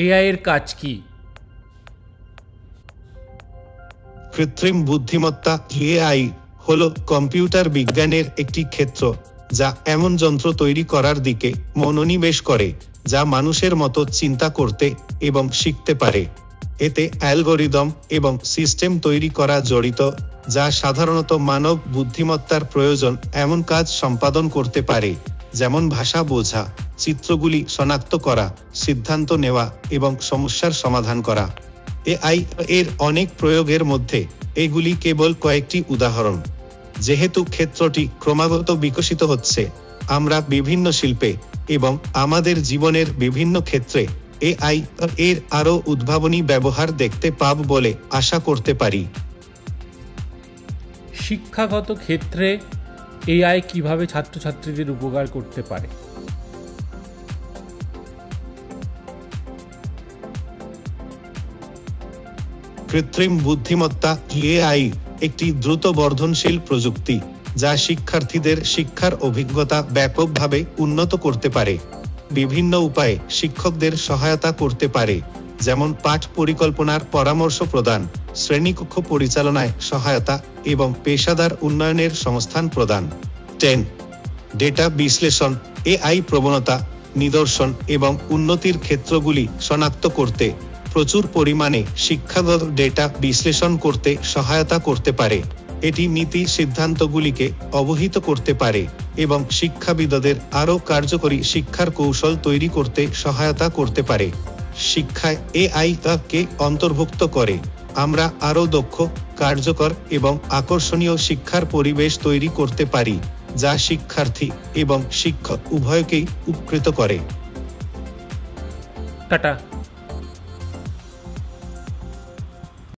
AI এর কাজ কি? কৃত্রিম বুদ্ধিমত্তা এআই হলো কম্পিউটার বিজ্ঞানের একটি ক্ষেত্র যা এমন যন্ত্র তৈরি করার দিকে মনোনিবেশ করে যা মানুষের মতো চিন্তা করতে এবং শিখতে পারে। এতে অ্যালগরিদম এবং সিস্টেম তৈরি করা জড়িত যা সাধারণত মানব বুদ্ধিমত্তার প্রয়োজন এমন কাজ সম্পাদন করতে পারে, যেমন ভাষা বোঝা, চিত্রগুলি শনাক্ত করা, সিদ্ধান্ত নেওয়া এবং সমস্যার সমাধান করা। এআই এর অনেক প্রয়োগের মধ্যে এগুলি কেবল কয়েকটি উদাহরণ। যেহেতু ক্ষেত্রটি ক্রমাগত বিকশিত হচ্ছে, আমরা বিভিন্ন শিল্পে এবং আমাদের জীবনের বিভিন্ন ক্ষেত্রে এআই এর আরও উদ্ভাবনী ব্যবহার দেখতে পাব বলে আশা করতে পারি। শিক্ষাগত ক্ষেত্রে এআই কিভাবে ছাত্রছাত্রীদের উপকার করতে পারে? কৃত্রিম বুদ্ধিমত্তা এআই একটি দ্রুত বর্ধনশীল প্রযুক্তি যা শিক্ষার্থীদের শিক্ষার অভিজ্ঞতা ব্যাপকভাবে উন্নত করতে পারে। বিভিন্ন উপায়ে শিক্ষকদের সহায়তা করতে পারে, যেমন পাঠ পরিকল্পনার পরামর্শ প্রদান, শ্রেণীকক্ষ পরিচালনায় সহায়তা এবং পেশাদার উন্নয়নের সংস্থান প্রদান। 10. ডেটা বিশ্লেষণ এআই প্রবণতা, নিদর্শন এবং উন্নতির ক্ষেত্রগুলি শনাক্ত করতে প্রচুর পরিমাণে শিক্ষাগত ডেটা বিশ্লেষণ করতে সহায়তা করতে পারে। এটি নীতি সিদ্ধান্তগুলিকে অবহিত করতে পারে এবং শিক্ষাবিদদের আরও কার্যকরী শিক্ষার কৌশল তৈরি করতে সহায়তা করতে পারে। শিক্ষায় এআই কে অন্তর্ভুক্ত করে আমরা আরও দক্ষ, কার্যকর এবং আকর্ষণীয় শিক্ষার পরিবেশ তৈরি করতে পারি, যা শিক্ষার্থী এবং শিক্ষক উভয়কেই উপকৃত করে। টাটা।